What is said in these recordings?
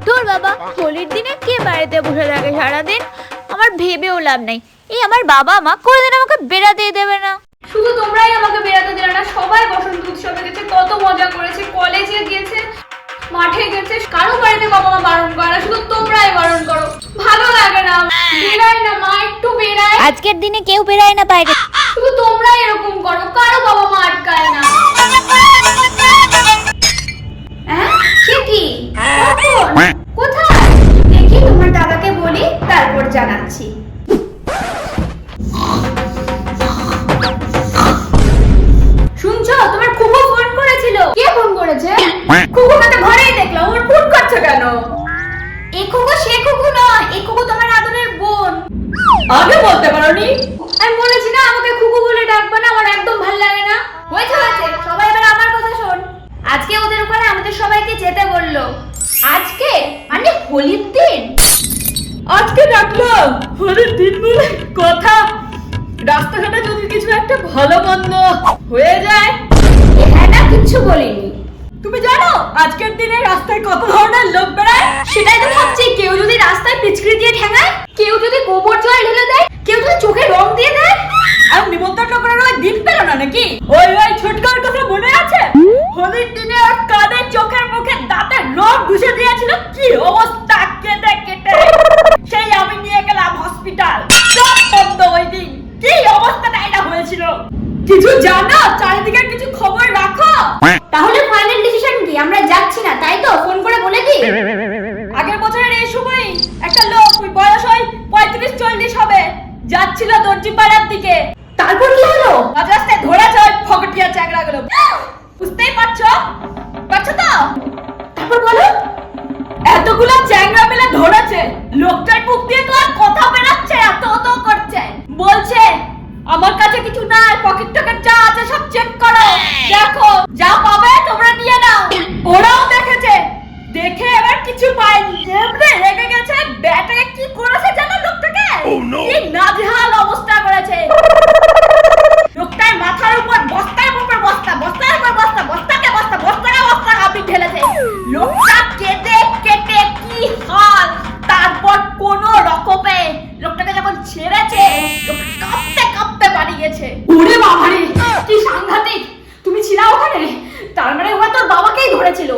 তোর বাবা হোলির দিনে কে বাড়িতে বসে থাকে সারাদিন? আমার ভেবেও লাভ নাই, এই আমার বাবা মা কোনোদিন আমাকে বেড়াতেই দেবে না। শুধু তোমরাই আমাকে বেড়াতে দিলে না, সবাই বসন্ত উৎসবে গেছে, কত মজা করেছে, কলেজে গিয়েছে, মাঠে গেছে, কারো বাড়িতে বাবা মা বারণ করে না, শুধু তোমরাই বারণ করো। ভালো লাগে না, বেরাই না মা, একটু বেরাই। আজকের দিনে কেউ বেরায় না বাইরে, শুধু তোমরাই এরকম করো, কারো বাবা মা আটকায় না। হ্যাঁ সে কি, কোথায় দেখি? তোমার দাদাকে বলি, তারপর জানাচ্ছি। শুনছো, তোমার খুকু ফোন করেছিল। কে ফোন করেছে? খুকুকে তো ঘরেই দেখলাম, ওর ফোন করছো কেন? এই খুকু সে খুকু নয়, এই খুকু তোমার আদরের বোন। আগে বলতে পারোনি? আমি বলেছি না আমাকে খুকু বলে ডাকবে না, আমার একদম ভালো লাগে না। হয়েছে হয়েছে, সবাই এবার আমার কথা শোন। আজকে ওদের ওখানে আমাদের সবাইকে যেতে বললো। আজকে মানে হোলির দিন। আজকে ডাকলাম হোলির দিন বলে কথা। রাস্তাঘাটে যদি কিছু একটা ভালো মন্দ হয়ে যায়। হ্যাঁ না, কিচ্ছু বলিনি। তুমি জানো আজকের দিনে রাস্তায় কত ধরনের লোক বেড়ায়? সেটাই তো ভাবছি, কেউ যদি রাস্তায় পিচকারি দিয়ে ঠেঙায়, কেউ যদি গোবর জল ঢেলে দেয়, কেউ যদি চোখে রং দিয়ে দেয়। আর নিমন্ত্রণ করার ওই দিন পেল না নাকি? ওই ছোটকার কথা মনে আছে? হোলির দিনে ওর কাঁধে চোখের মুখে দাঁতে রং ঘুষে দিয়েছিল, কি অবস্থা, কেটে কেটে সেই আমি নিয়ে গেলাম হসপিটাল। সব বন্ধ ওই দিন, কি অবস্থাটা এটা হয়েছিল। কিছু জানো, চারিদিকে কিছু খবর রাখো। তাহলে ফাইনাল ডিসিশন কি? আমরা যাচ্ছি না, তাই তো? ফোন করে বলে দি। আগের বছরের এই সময় একটা লোক, ওই বয়স হয় 35-40 হবে, যাচ্ছিল দর্জিপাড়ার দিকে। তারপর কি হলো? মাঝ রাস্তায় ধরেছে ওই ফকটিয়া চ্যাংড়া গুলো। বুঝতেই পারছো তো? তারপর বলো। এতগুলো চ্যাংড়া মিলে ধরেছে, লোকটার মুখ দিয়ে তো আর কথা বেরাচ্ছে, এত অত করছে, বলছে আমার কাছে কিছু নাই, পকেট টকেট যা আছে সব চেক করো, দেখো যা পাবে তোমরা নিয়ে নাও। ওরাও দেখেছে, দেখে এবার কিছু পায়নি, এমনি রেগে গেছে। ব্যাটাকে কি করেছে জানো লোকটাকে? কি নাজেহাল অবস্থা করেছে। লোকটার মাথার উপর বস্তার উপর বস্তা, বস্তার উপর বস্তা, বস্তাকে বস্তা, বস্তাকে বস্তা আপনি ঢেলেছে। লোকটা কেটে কেটে কি হাল। তারপর কোন রকমে লোকটাকে যখন ছেড়েছে, লোকটা কাঁপতে কাঁপতে বাড়ি গেছে। ওরে বাবারে, কি সাংঘাতিক। তুমি ছিলা ওখানে? তার মানে ওরা তোর বাবাকেই ধরেছিল।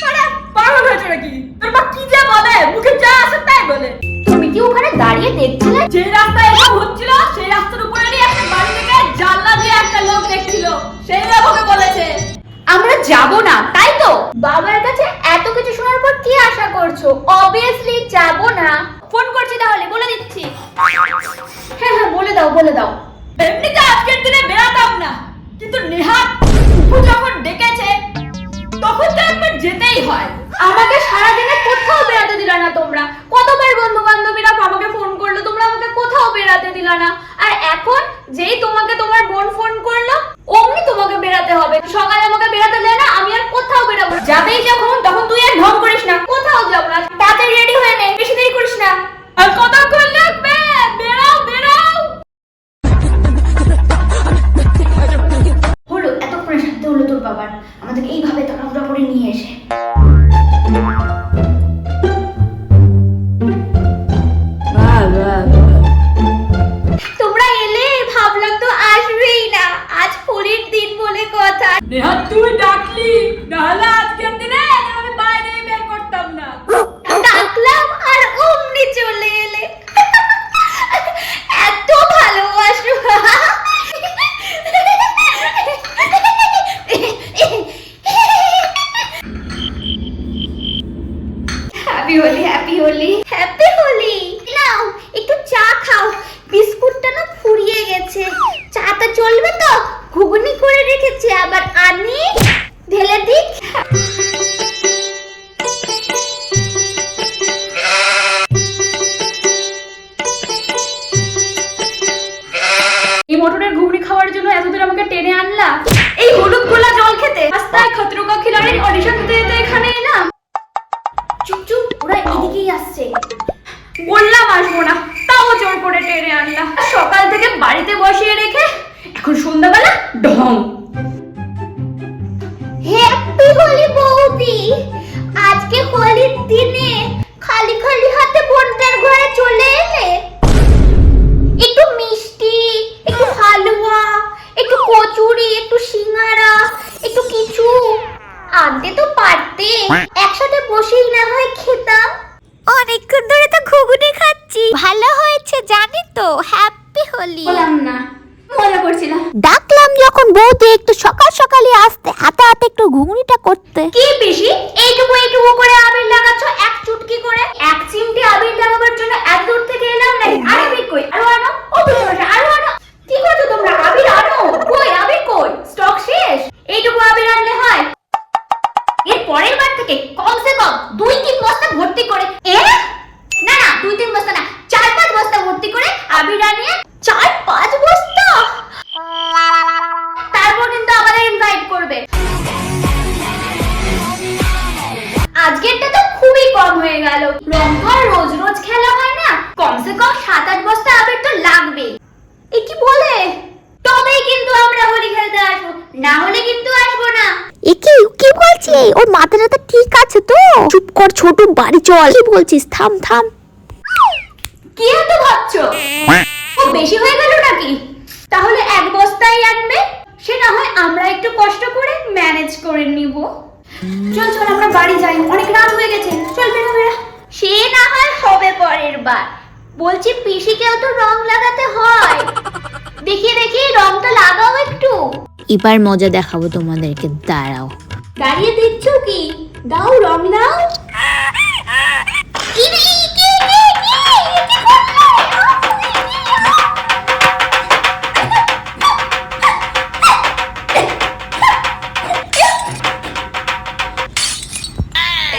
আরে পাগল হয়েছে নাকি? তোর মা কি যে বলে, মুখে যা আসে তাই বলে। তুমি কি ওখানে দাঁড়িয়ে দেখছিলে? যে রাস্তায় এসব হচ্ছিল, সেই রাস্তার উপরে দিয়ে একটা বাড়ি থেকে জানলা দিয়ে একটা লোক দেখছিল, সেই লোককে বলেছে আমরা যাব না, তাই তো? বাবার কাছে এত কিছু শোনার পর কি আশা করছো? অবভিয়াসলি যাব না। ফোন করছি তাহলে, বলে দিচ্ছি। হ্যাঁ হ্যাঁ, বলে দাও বলে দাও। এমনিতে আজকের দিনে বেরাতাম না, কিন্তু নেহাত কুকু যখন ডেকেছে তখন তো একবার যেতেই হয়। আমাকে সারাদিনে কোথাও বেড়াতে দিলা না তোমরা। কতবার বন্ধু বান্ধবীরা আমাকে ফোন করলো, তোমরা আমাকে কোথাও বেড়াতে দিলা না। আর এখন যেই তোমাকে তোমার বোন ফোন করলো, অমনি তোমাকে বেড়াতে হবে। সকালে আমাকে বেড়াতে দেয় না, আমি আর কোথাও বেড়াবো না। যাবেই যখন, তখন তুই আর ঢং করিস না। কোথাও যাবো না, তাড়াতাড়ি রেডি হয়ে নে, বেশি দেরি করিস না। আর কতক্ষণ লাগবে? বেরাও বেরাও। হলো, এতক্ষণে শান্তি হলো তোর বাবার, আমাদেরকে এইভাবে তাড়াহুড়া করে নিয়ে এসে। তোমরা এলে, ভাবলাম তো আসবেই না। আজ হোলির দিন বলে কথা। নেহাত তুই ডাকলি, নাহলে আজকের দিনে আমি বাইরে বের করতাম না। ডাকলাম আর অমনি চলে এলে। এত ভালোবাসো। Happy Holi, happy Holi, happy Holi. নাও একটু চা খাও, বিস্কুটটা না ফুরিয়ে গেছে। চাটা চলবে তো? ঘুগনি করে রেখেছি, আবার আনি ঢেলে দিক। এই মটনের ঘুগনি খাওয়ার জন্য এতদিন আমাকে টেনে আনলা, এই হলুদ গোলা জল খেতে। রাস্তায় খতরো কা খিলাড়ির অডিশন দিতে দিতে এখানে এলাম। চুপ চুপ, ওরা এদিকেই আসছে। বললাম আসবো না, তাও জোর করে টেনে আনলা। সকাল থেকে বাড়িতে বসিয়ে রেখে এখন সন্ধ্যাবেলা ঢং। হ্যাপি হোলি বৌদি, আজকে হোলির দিনে খালি খালি হাতে বোনটার ঘরে চলে এলে? একটু মিষ্টি, একটু হালুয়া, একটু কচুরি, একটু সিঙ্গারা, একটু কিছু আনতে তো পারতে, একসাথে বসেই না হয় খেতাম। অনেকক্ষণ ধরে তো ঘুগনি খাচ্ছি, ভালো হয়েছে জানি তো। হ্যাপি হোলি। বললাম না, মজা করছিলাম। ডাকলাম যখন বৌদি একটু সকাল সকালে আসতে, হাতে হাতে একটু ঘুগনিটা করতে। কি পিসি এইটুকু এইটুকু করে আবির লাগাচ্ছ, এক চুটকি করে? এক চিমটি আবির লাগাবার জন্য এত দূর থেকে এলাম নাকি? আবির কই? আরো আনো। ও ভালোবাসা, আরো আনো। কি করছো তোমরা? আবির আনো। কই আবির কই? স্টক শেষ। এইটুকু আবির আনলে হয়? এর পরের বার থেকে কমসে কম 2-3 বস্তা ভর্তি করে, না না 2-3 বস্তা না, 4-5 বস্তা ভর্তি করে আবির আনিয়ে 4-5 বস্তা, তারপর কিন্তু আমাদের ইনভাইট করবে। আজকেরটা তো খুবই কম হয়ে গেল। রং তো আর রোজ রোজ খেলা হয় না, কমসে কম 7-8 বস্তা আবির তো লাগবে। এ কি বলে? তবেই কিন্তু আমরা হোলি খেলতে আসবো, না হলে কিন্তু আসবো না। কি কি বলছিস? ওর মাথাটা ঠিক আছে তো? চুপ কর ছোট, বাড়ি চল। কি বলছিস? থাম থাম। কি এত ভাবছো? ও বেশি হয়ে গেল নাকি? তাহলে 1 বস্তাই আনবে, সে না হয় আমরা একটু কষ্ট করে ম্যানেজ করে নিব। চল চল আমরা বাড়ি যাই, অনেক রাত হয়ে গেছে। চল বেরো বেরো। সে না হয় হবে পরের বার। বলছি পিসিকেও তো রং লাগাতে হয়। দেখি দেখি রংটা লাগাও একটু। এবার মজা দেখাবো তোমাদেরকে, দাঁড়াও। দাঁড়িয়ে দেখছো কি? দাও রং দাও।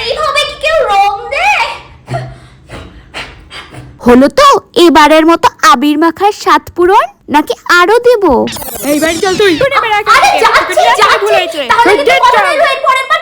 এইভাবে কি কেউ রং দেয়? হলো তো এবারের মতো আবির মাখার স্বাদ পূরণ, নাকি আরো দেবো? এইবার চল তুই। আরে যাচ্ছি যাচ্ছি। তাহলে কিন্তু কথা রইলো, এর পরের বার